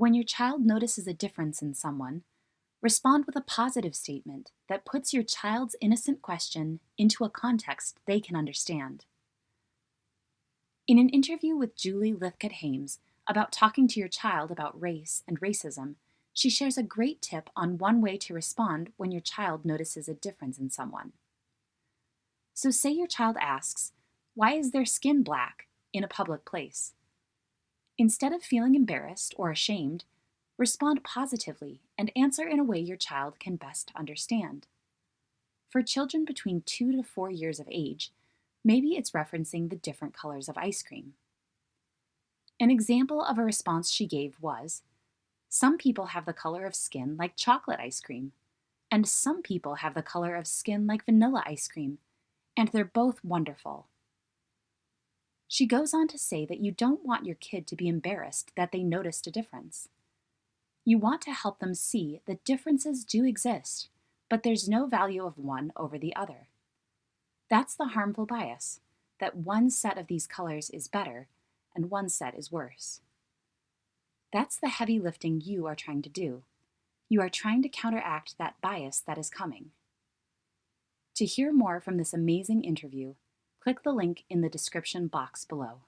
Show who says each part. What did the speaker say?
Speaker 1: When your child notices a difference in someone, respond with a positive statement that puts your child's innocent question into a context they can understand. In an interview with Julie Lifkett-Hames about talking to your child about race and racism, she shares a great tip on one way to respond when your child notices a difference in someone. So say your child asks, "Why is their skin black?" in a public place. Instead of feeling embarrassed or ashamed, respond positively and answer in a way your child can best understand. For children between 2 to 4 years of age, maybe it's referencing the different colors of ice cream. An example of a response she gave was, "Some people have the color of skin like chocolate ice cream, and some people have the color of skin like vanilla ice cream, and they're both wonderful." She goes on to say that you don't want your kid to be embarrassed that they noticed a difference. You want to help them see that differences do exist, but there's no value of one over the other. That's the harmful bias, that one set of these colors is better and one set is worse. That's the heavy lifting you are trying to do. You are trying to counteract that bias that is coming. To hear more from this amazing interview, click the link in the description box below.